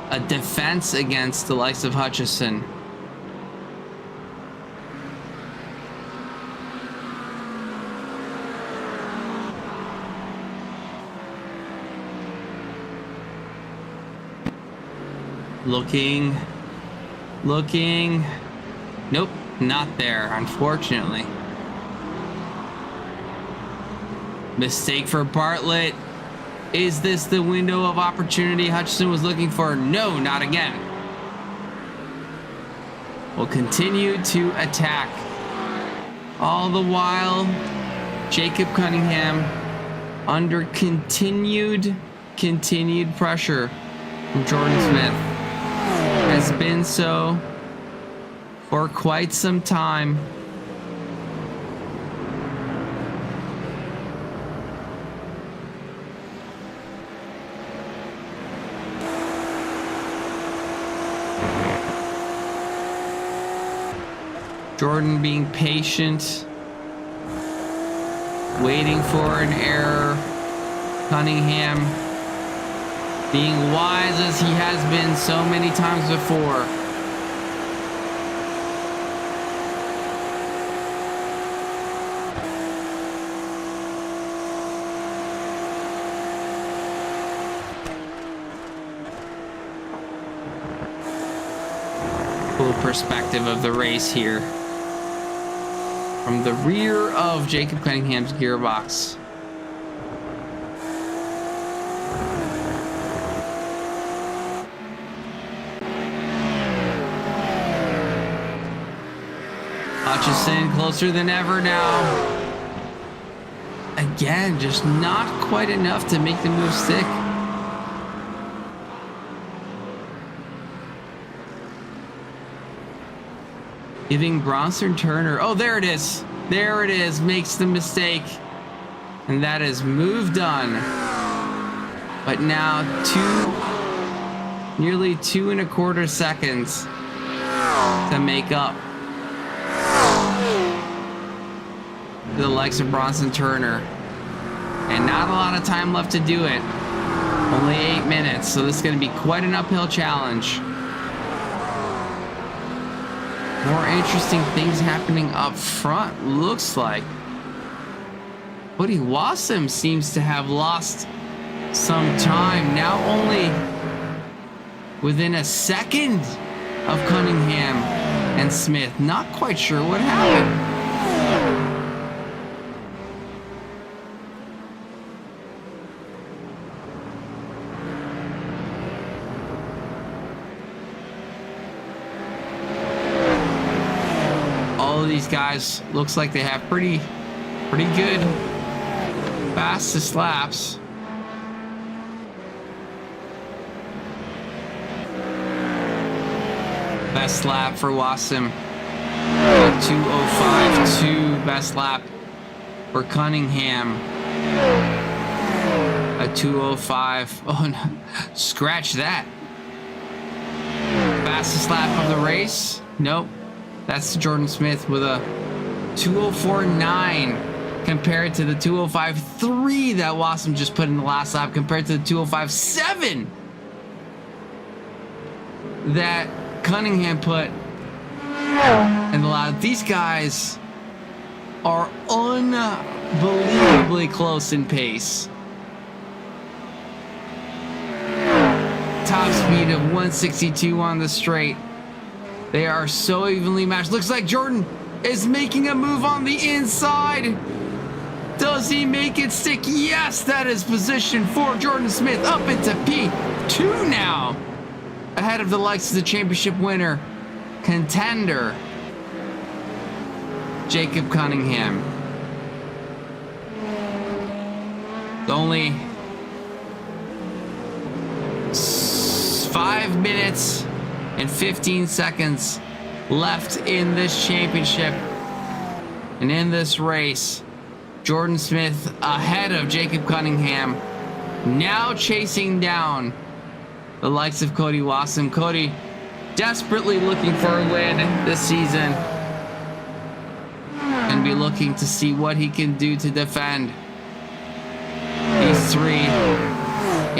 S1: a defense against the likes of Hutchison. Looking. Nope, not there, unfortunately. Mistake for Bartlett. Is this the window of opportunity Hutchinson was looking for? No, not again. Will continue to attack. All the while, Jacob Cunningham under continued pressure from Jordan Smith. Has been so for quite some time. Jordan being patient, waiting for an error. Cunningham being wise as he has been so many times before. Full perspective of the race here from the rear of Jacob Cunningham's gearbox. Hutchinson closer than ever now. Again, just not quite enough to make the move stick. Giving Bronson Turner, oh, there it is. There it is, makes the mistake. And that is move done. But now nearly 2.25 seconds to make up the likes of Bronson Turner. And not a lot of time left to do it. Only 8 minutes, so this is going to be quite an uphill challenge. More interesting things happening up front, looks like. Cody Wasem seems to have lost some time. Now only within a second of Cunningham and Smith. Not quite sure what happened. These guys looks like they have pretty good fastest laps. Best lap for Wasem, 2:05.2. Best lap for Cunningham, a 2:05. Oh no, scratch that. Fastest lap of the race? Nope. That's Jordan Smith with a 2:04.9 compared to the 2:05.3 that Wasem just put in the last lap, compared to the 2:05.7 that Cunningham put in the lap. These guys are unbelievably close in pace. Top speed of 162 on the straight. They are so evenly matched. Looks like Jordan is making a move on the inside. Does he make it stick? Yes, that is position for Jordan Smith up into P2 now. Ahead of the likes of the championship winner, contender, Jacob Cunningham. Only 5 minutes and 15 seconds left in this championship and in this race. Jordan Smith ahead of Jacob Cunningham, now chasing down the likes of Cody Wasem. Cody desperately looking for a win this season and be looking to see what he can do to defend these three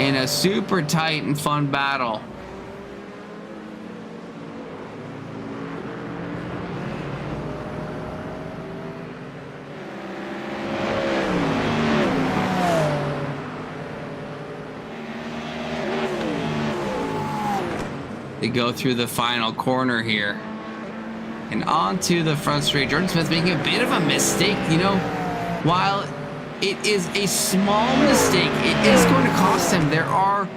S1: in a super tight and fun battle. They go through the final corner here, and onto the front straight. Jordan Smith making a bit of a mistake, you know, while it is a small mistake, it is going to cost him. There are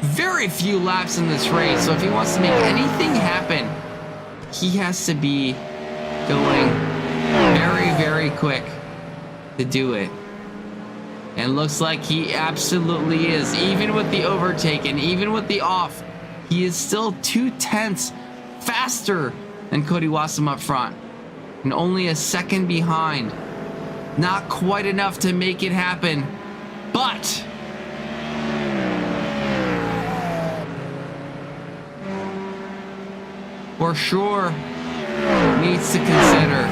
S1: very few laps in this race, so if he wants to make anything happen, he has to be going very, very quick to do it. And looks like he absolutely is. Even with the overtake and even with the off, he is still 2/10 faster than Cody Wassam up front, and only a second behind. Not quite enough to make it happen, but for sure needs to consider.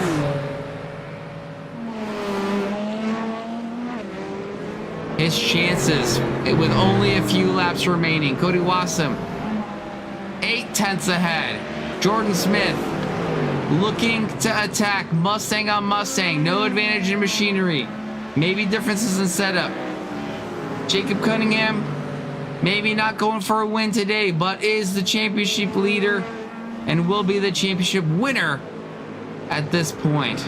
S1: His chances with only a few laps remaining. Cody Wassam 8/10 ahead. Jordan Smith looking to attack Mustang on Mustang. No advantage in machinery. Maybe differences in setup. Jacob Cunningham maybe not going for a win today, but is the championship leader and will be the championship winner at this point.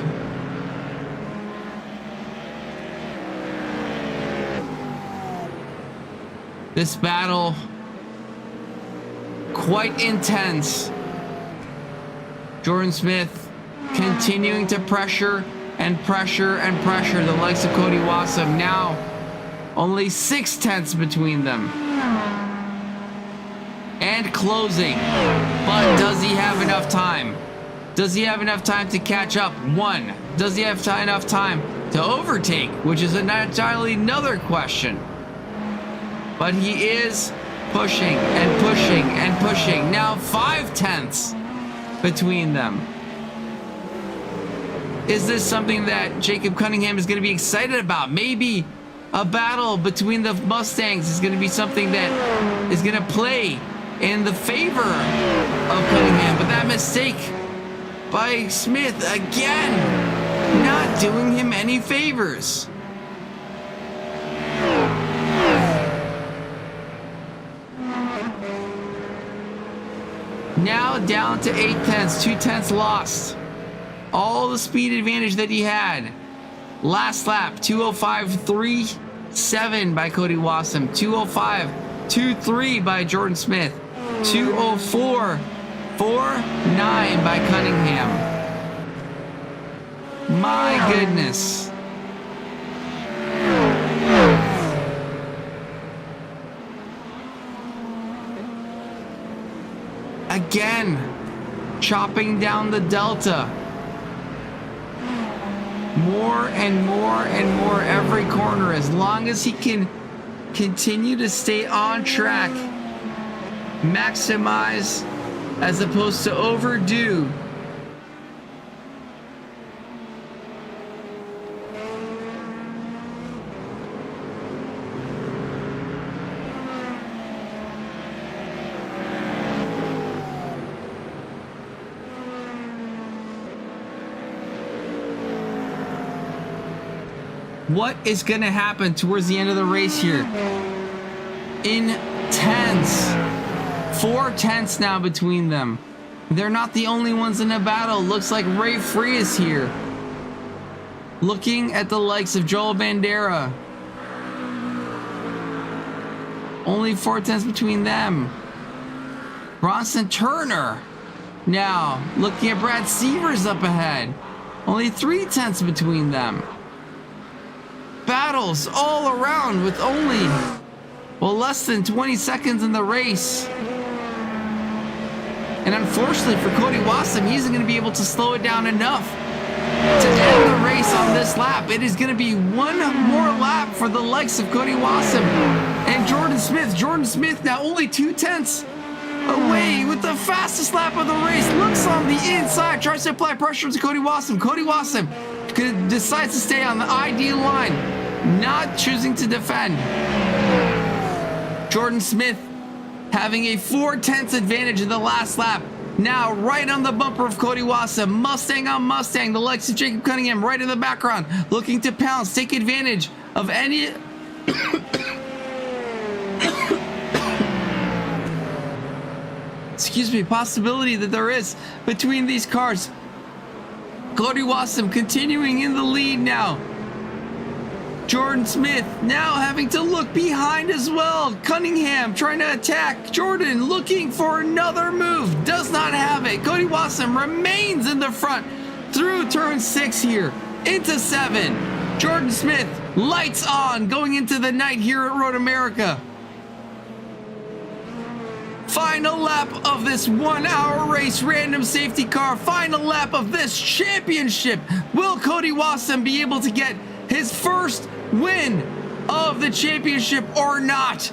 S1: This battle quite intense. Jordan Smith continuing to pressure and pressure and pressure the likes of Cody Wassam. Now only 6/10 between them. And closing. But does he have enough time? Does he have enough time to catch up? One. Does he have enough time to overtake? Which is entirely another question. But he is pushing and pushing and pushing. Now 5/10 between them. Is this something that Jacob Cunningham is going to be excited about? Maybe a battle between the Mustangs is going to be something that is going to play in the favor of Cunningham. But that mistake by Smith, again, not doing him any favors. Now down to 8/10, 2/10 lost. All the speed advantage that he had. Last lap, 2:05.37 by Cody Wassam, 2:05.23 by Jordan Smith, 2:04.49 by Cunningham. My goodness. Again, chopping down the delta. More and more and more every corner. As long as he can continue to stay on track, maximize as opposed to overdo. What is going to happen towards the end of the race here? Intense. 4/10 now between them. They're not the only ones in the battle. Looks like Ray Free is here. Looking at the likes of Joel Bandera. Only 4/10 between them. Bronson Turner. Now, looking at Brad Severs up ahead. Only 3/10 between them. Battles all around with only, well, less than 20 seconds in the race. And unfortunately for Cody Wassam, he isn't going to be able to slow it down enough to end the race on this lap. It is going to be one more lap for the likes of Cody Wassam and Jordan Smith. Jordan Smith now only 2/10 away with the fastest lap of the race. Looks on the inside, tries to apply pressure to Cody Wassam. Cody Wassam decides to stay on the ID line, not choosing to defend. Jordan Smith having a 4/10 advantage in the last lap. Now right on the bumper of Cody Wassam. Mustang on Mustang. The likes of Jacob Cunningham right in the background, looking to pounce, take advantage of any excuse me, possibility that there is between these cars. Cody Wasson continuing in the lead now. Jordan Smith now having to look behind as well. Cunningham trying to attack. Jordan looking for another move. Does not have it. Cody Wasson remains in the front through turn 6 here. Into 7. Jordan Smith, lights on, going into the night here at Road America. Final lap of this 1-hour race, random safety car. Final lap of this championship. Will Cody Wasson be able to get his first win of the championship or not?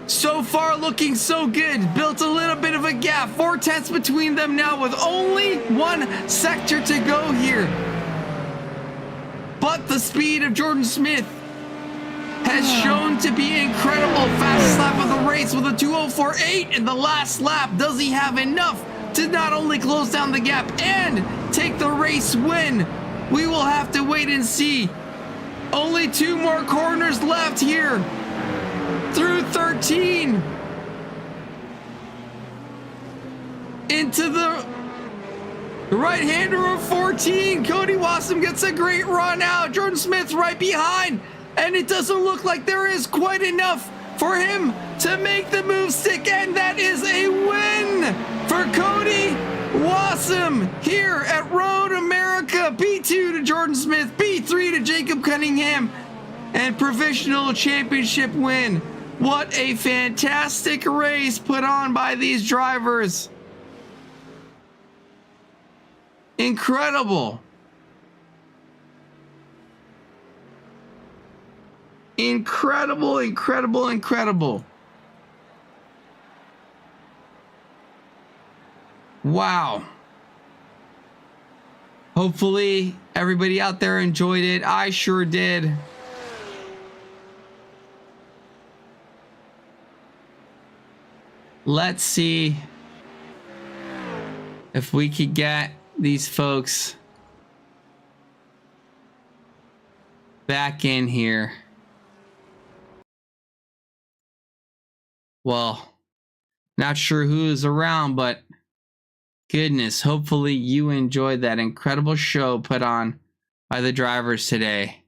S1: So far looking so good. Built a little bit of a gap. 4/10 between them now with only one sector to go here. But the speed of Jordan Smith has shown to be incredible. Fastest lap of the race with a 2:04.8 in the last lap. Does he have enough to not only close down the gap and take the race win? We will have to wait and see. Only 2 more corners left here through 13. Into the right-hander of 14. Cody Wasson gets a great run out. Jordan Smith right behind. And it doesn't look like there is quite enough for him to make the move stick. And that is a win for Cody Wasson here at Road America. P2 to Jordan Smith, P3 to Jacob Cunningham, and provisional championship win. What a fantastic race put on by these drivers. Incredible. Incredible, incredible, incredible. Wow. Hopefully everybody out there enjoyed it. I sure did. Let's see if we could get these folks back in here. Well, not sure who is around, but goodness, hopefully you enjoyed that incredible show put on by the drivers today.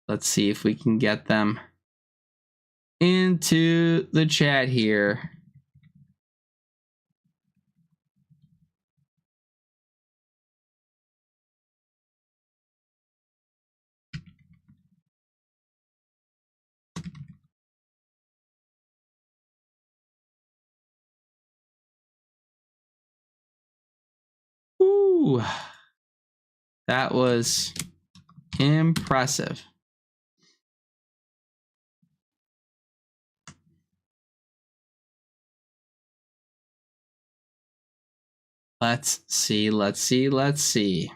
S1: Let's see if we can get them into the chat here. Ooh, that was impressive. Let's see, let's see, let's see.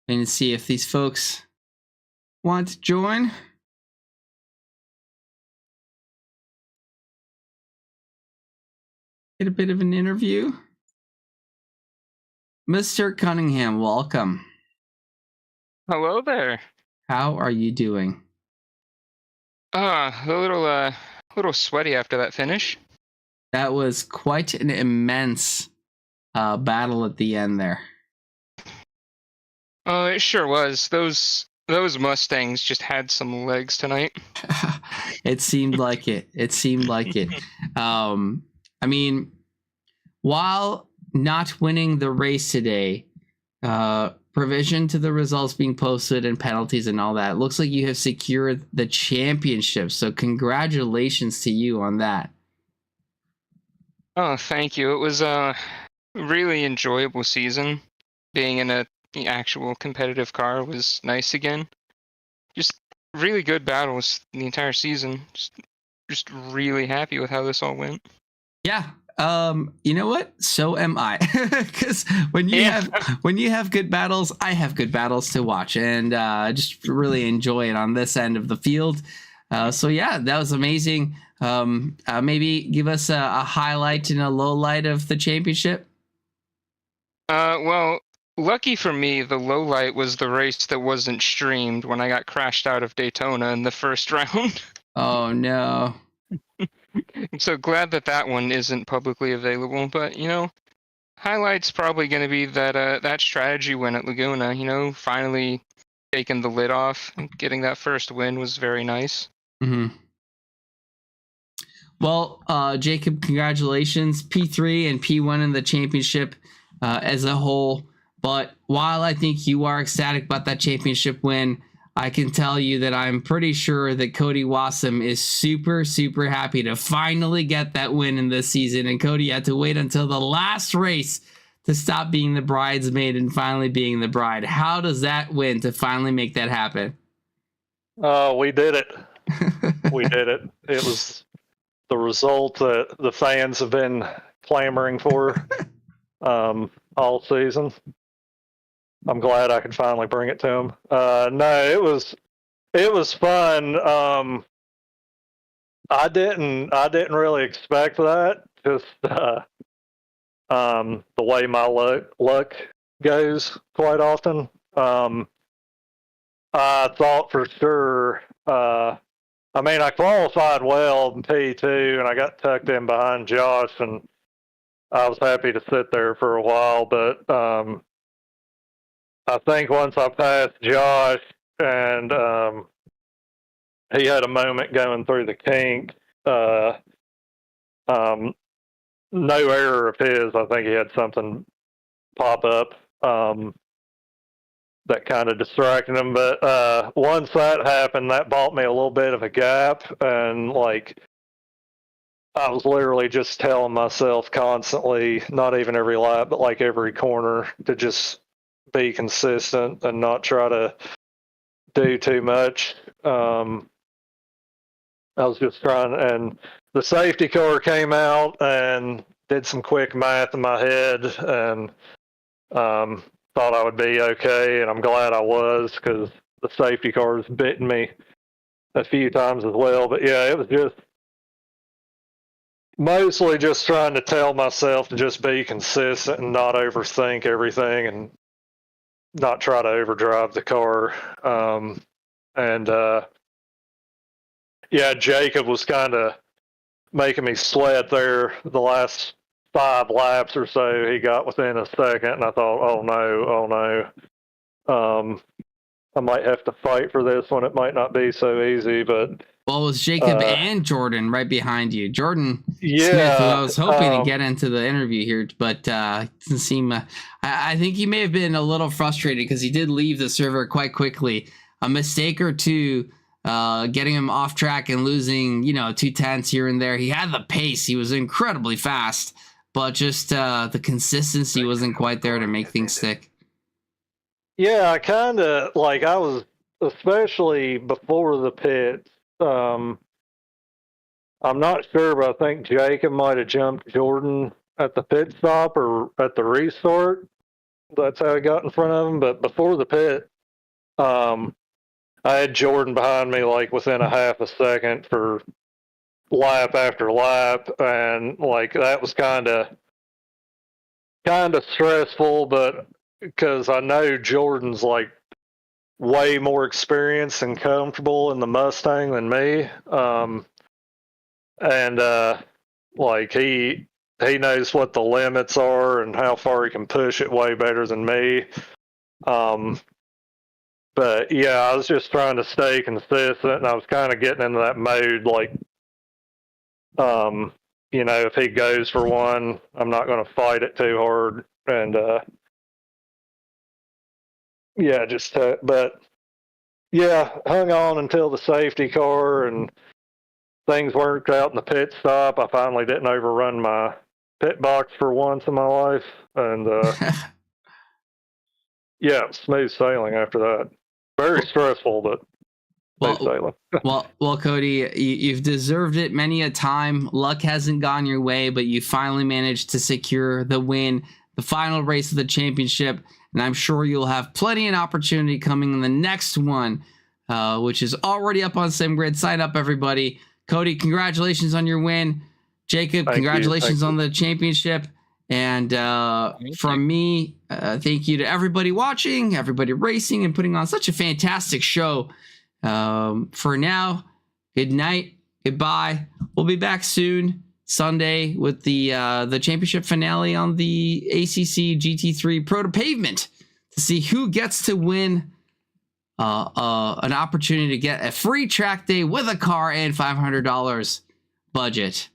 S1: And see if these folks want to join. Get a bit of an interview. Mr. Cunningham, welcome.
S2: Hello there.
S1: How are you doing?
S2: A little sweaty after that finish.
S1: That was quite an immense battle at the end there.
S2: It sure was. Those Mustangs just had some legs tonight.
S1: It seemed like it. It seemed like it. I mean, while not winning the race today, provision to the results being posted and penalties and all that, it looks like you have secured the championship. So congratulations to you on that.
S2: Oh, thank you. It was a really enjoyable season. Being in the actual competitive car was nice again. Just really good battles the entire season. Just really happy with how this all went.
S1: Yeah. You know what? So am I. Because when you have good battles, I have good battles to watch, and just really enjoy it on this end of the field. So yeah, that was amazing. Maybe give us a highlight and a low light of the championship.
S2: Well, lucky for me, the low light was the race that wasn't streamed when I got crashed out of Daytona in the first round.
S1: Oh no.
S2: I'm so glad that that one isn't publicly available. But highlight's probably going to be that that strategy win at Laguna. Finally taking the lid off and getting that first win was very nice.
S1: Mm-hmm. Well, Jacob, congratulations, P3 and P1 in the championship as a whole. But while I think you are ecstatic about that championship win, I can tell you that I'm pretty sure that Cody Wassam is super, super happy to finally get that win in this season. And Cody had to wait until the last race to stop being the bridesmaid and finally being the bride. How does that win to finally make that happen?
S3: We did it. We did it. It was the result that the fans have been clamoring for all season. I'm glad I could finally bring it to them. No, it was fun. I didn't really expect that. Just the way my luck goes quite often. I thought for sure. I qualified well in P2, and I got tucked in behind Josh, and I was happy to sit there for a while. But I think once I passed Josh, and he had a moment going through the kink, no error of his. I think he had something pop up that kind of distracted him. But once that happened, that bought me a little bit of a gap, and I was literally just telling myself constantly, not even every lap, but every corner, to just be consistent and not try to do too much. I was just trying, and the safety car came out and did some quick math in my head, and thought I would be okay, and I'm glad I was, because the safety car's bitten me a few times as well. But yeah, it was just mostly just trying to tell myself to just be consistent and not overthink everything and not try to overdrive the car. Yeah, Jacob was kind of making me sweat there the last 5 laps or so. He got within a second, and I thought, oh no. I might have to fight for this one. It might not be so easy, but
S1: well, it was Jacob and Jordan right behind you. Jordan
S3: yeah,
S1: Smith, who I was hoping to get into the interview here, but doesn't seem. I think he may have been a little frustrated because he did leave the server quite quickly. A mistake or two, getting him off track and losing, 2/10 here and there. He had the pace. He was incredibly fast, but just the consistency wasn't quite there to make things stick.
S3: Yeah, I kind of I was, especially before the pits. I'm not sure, but I think Jacob might have jumped Jordan at the pit stop or at the restart. That's how he got in front of him. But before the pit, I had Jordan behind me within a half a second for lap after lap, and that was kind of stressful, but because I know Jordan's way more experienced and comfortable in the Mustang than me. He knows what the limits are and how far he can push it way better than me. But yeah, I was just trying to stay consistent, and I was kind of getting into that mode, if he goes for one, I'm not going to fight it too hard. And yeah, but yeah, hung on until the safety car, and things worked out in the pit stop. I finally didn't overrun my pit box for once in my life, and yeah, smooth sailing after that. Very stressful, but smooth sailing.
S1: well, Cody, you've deserved it many a time. Luck hasn't gone your way, but you finally managed to secure the win, the final race of the championship. And I'm sure you'll have plenty of opportunity coming in the next one, which is already up on SimGrid. Sign up, everybody. Cody, congratulations on your win. Jacob,
S3: Thank
S1: congratulations
S3: you.
S1: on the championship. And from me, thank you to everybody watching, everybody racing, and putting on such a fantastic show. For now, good night, goodbye. We'll be back soon, Sunday, with the championship finale on the ACC GT3 Pro to Pavement to see who gets to win an opportunity to get a free track day with a car and $500 budget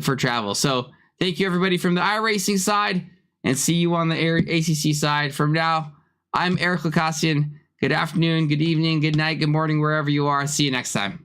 S1: for travel. So thank you, everybody, from the iRacing side, and see you on the ACC side. From now, I'm Eric Ghoukasian. Good afternoon, good evening, good night, good morning, wherever you are. See you next time.